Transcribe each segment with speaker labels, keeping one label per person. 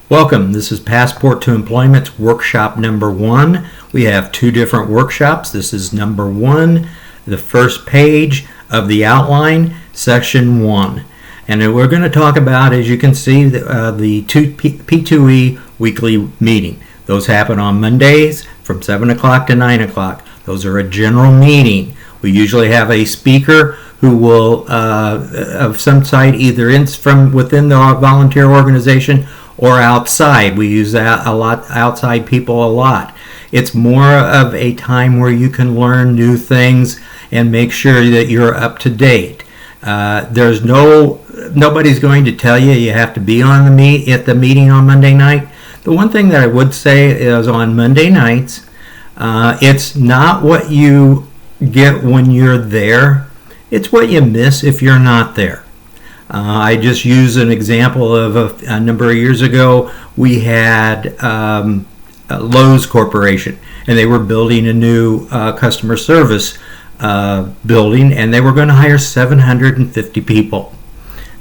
Speaker 1: Welcome. This is Passport to Employment's workshop number 1. We have 2 different workshops. This is number 1, the first page of the outline, section 1. And then we're going to talk about, as you can see, the P2E weekly meeting. Those happen on Mondays from 7 o'clock to 9 o'clock. Those are a general meeting. We usually have a speaker who will, of some side, either from within the volunteer organization or outside. We use that a lot, outside people a lot. It's more of a time where you can learn new things and make sure that you're up to date. Nobody's going to tell you have to be on at the meeting on Monday night. The one thing that I would say is on Monday nights, it's not what you get when you're there, it's what you miss if you're not there. I just use an example of a number of years ago. We had Lowe's Corporation, and they were building a new customer service building, and they were going to hire 750 people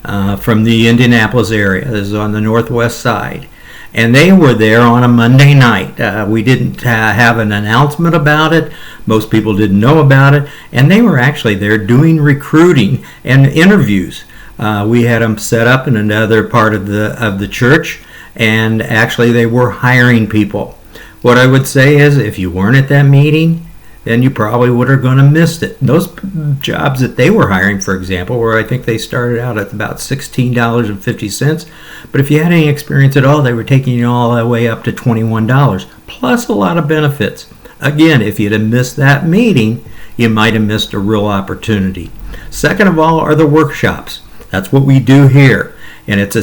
Speaker 1: from the Indianapolis area. This is on the northwest side. And they were there on a Monday night. We didn't have an announcement about it. Most people didn't know about it. And they were actually there doing recruiting and interviews. We had them set up in another part of the church, and actually they were hiring people. What I would say is, if you weren't at that meeting, then you probably would have going to missed it. Those jobs that they were hiring, for example, where I think they started out at about $16.50, but if you had any experience at all, they were taking you all the way up to $21, plus a lot of benefits. Again, if you'd have missed that meeting, you might have missed a real opportunity. Second of all are the workshops. That's what we do here, and it's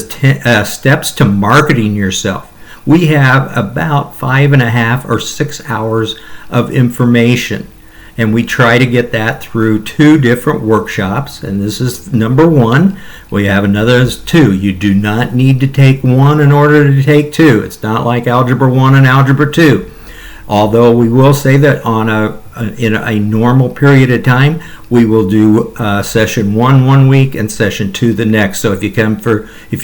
Speaker 1: steps to marketing yourself. We have about 5.5 or 6 hours of information, and we try to get that through 2 different workshops, and this is number 1. We have another 2. You do not need to take 1 in order to take 2. It's not like Algebra 1 and Algebra 2. Although we will say that in a normal period of time, we will do session 1 week and session 2 the next. So if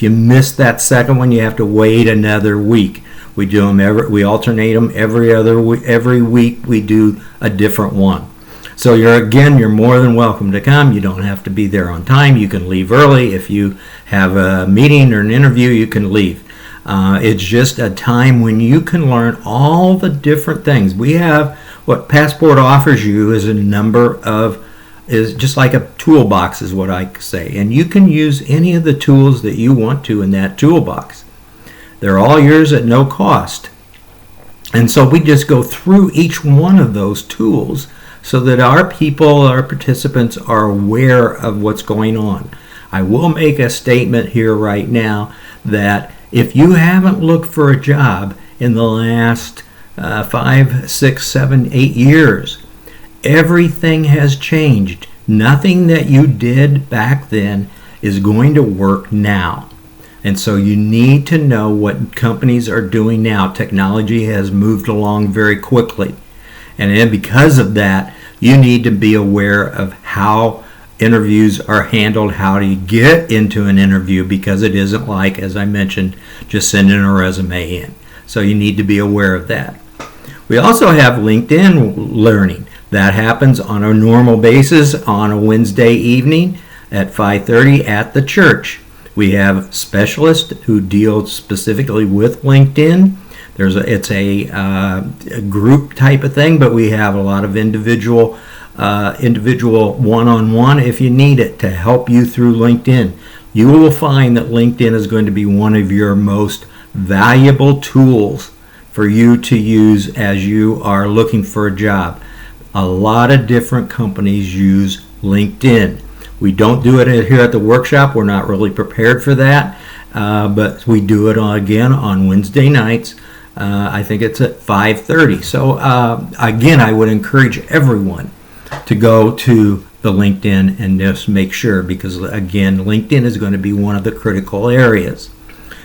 Speaker 1: you miss that second one, you have to wait another week. We do them we alternate them every week. We do a different one. So you're more than welcome to come. You don't have to be there on time. You can leave early. If you have a meeting or an interview, you can leave. It's just a time when you can learn all the different things. We have what Passport offers you is is just like a toolbox, is what I say. And you can use any of the tools that you want to in that toolbox. They're all yours at no cost. And so we just go through each one of those tools so that our participants are aware of what's going on. I will make a statement here right now that if you haven't looked for a job in the last 5, 6, 7, 8 years, everything has changed. Nothing that you did back then is going to work now. And so you need to know what companies are doing now. Technology has moved along very quickly. And then because of that, you need to be aware of how interviews are handled, how to get into an interview, because it isn't like, as I mentioned, just sending a resume in. So you need to be aware of that. We also have LinkedIn Learning. That happens on a normal basis on a Wednesday evening at 5:30 at the church. We have specialists who deal specifically with LinkedIn. It's a group type of thing, but we have a lot of individual one-on-one if you need it to help you through LinkedIn. You will find that LinkedIn is going to be one of your most valuable tools for you to use as you are looking for a job. A lot of different companies use LinkedIn. We don't do it here at the workshop. We're not really prepared for that, but we do it again on Wednesday nights. I think it's at 5:30. So again, I would encourage everyone to go to the LinkedIn and just make sure, because again, LinkedIn is going to be one of the critical areas.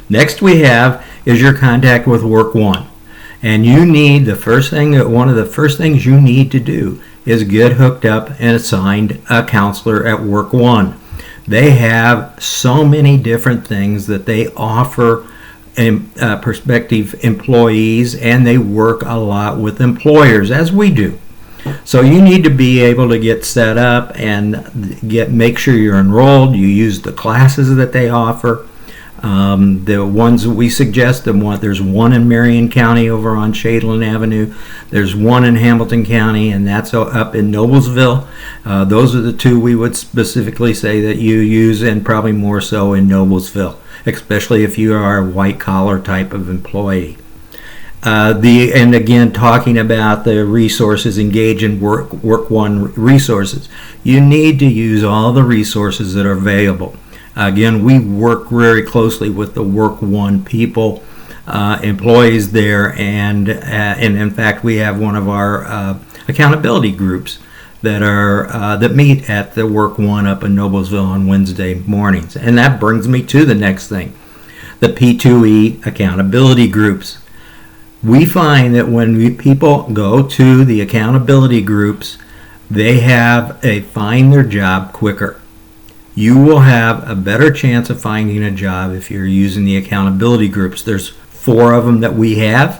Speaker 1: Next we have is your contact with Work One. And you need one of the first things you need to do is get hooked up and assigned a counselor at Work One. They have so many different things that they offer prospective employees, and they work a lot with employers, as we do. So you need to be able to get set up and make sure you're enrolled. You use the classes that they offer. The ones that we suggest, there's one in Marion County over on Shadeland Avenue. There's one in Hamilton County, and that's up in Noblesville. Those are the two we would specifically say that you use, and probably more so in Noblesville, especially if you are a white-collar type of employee. And again, talking about the resources, engage in Work One resources. You need to use all the resources that are available. Again, we work very closely with the Work One people, employees there, and in fact, we have one of our accountability groups that meet at the Work One up in Noblesville on Wednesday mornings. And that brings me to the next thing, the P2E accountability groups. We find that when people go to the accountability groups, they find their job quicker. You will have a better chance of finding a job if you're using the accountability groups. There's 4 of them that we have,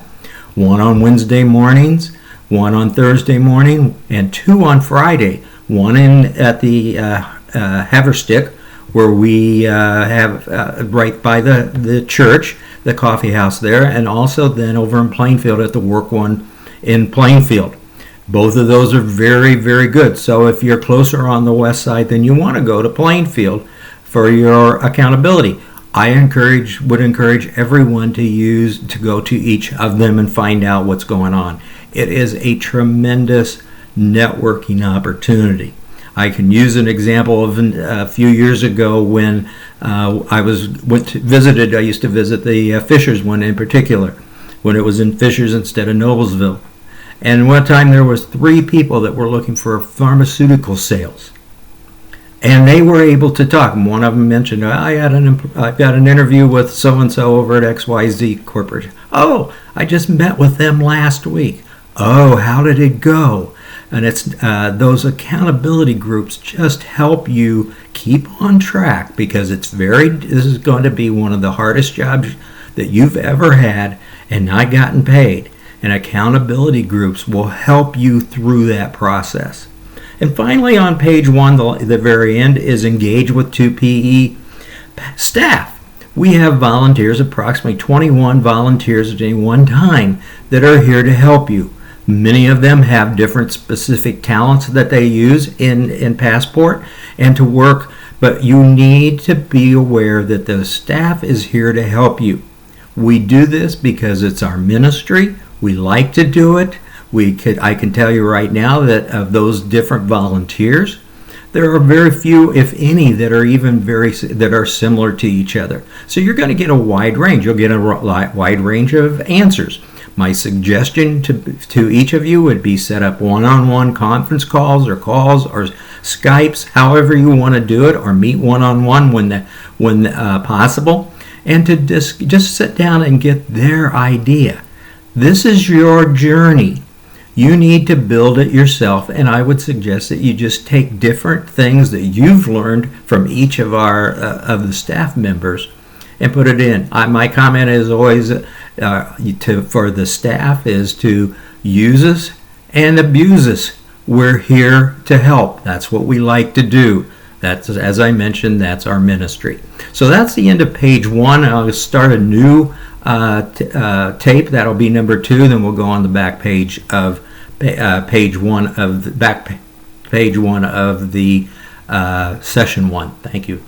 Speaker 1: one on Wednesday mornings, one on Thursday morning, and 2 on Friday. One at the Haverstick, where we have right by the church, the coffee house there, and also then over in Plainfield at the Work One in Plainfield. Both of those are very, very good. So if you're closer on the west side, then you want to go to Plainfield for your accountability. I would encourage everyone to go to each of them and find out what's going on. It is a tremendous networking opportunity. I can use an example of a few years ago when I used to visit the Fishers one in particular, when it was in Fishers instead of Noblesville. And one time there was 3 people that were looking for pharmaceutical sales. And they were able to talk. And one of them mentioned, I've got an interview with so-and-so over at XYZ Corporation. Oh, I just met with them last week. Oh, how did it go? And it's those accountability groups just help you keep on track, because this is going to be one of the hardest jobs that you've ever had and not gotten paid. And accountability groups will help you through that process. And finally, on page 1, the very end, is engage with 2PE staff. We have volunteers, approximately 21 volunteers at any one time, that are here to help you. Many of them have different specific talents that they use in Passport and to work, but you need to be aware that the staff is here to help you. We do this because it's our ministry. We like to do it. I can tell you right now that of those different volunteers, there are very few, if any, that are similar to each other. So you're going to get a wide range. You'll get a wide range of answers. My suggestion to each of you would be set up one-on-one conference calls or Skypes, however you want to do it, or meet one-on-one when possible, and to just sit down and get their idea. This is your journey. You need to build it yourself, and I would suggest that you just take different things that you've learned from each of the staff members and put it in. My comment is always for the staff is to use us and abuse us. We're here to help. That's what we like to do. That's, as I mentioned, that's our ministry. So that's the end of page 1. I'll take a new tape. That'll be number 2. Then we'll go on the back page of page 1 of the session 1. Thank you.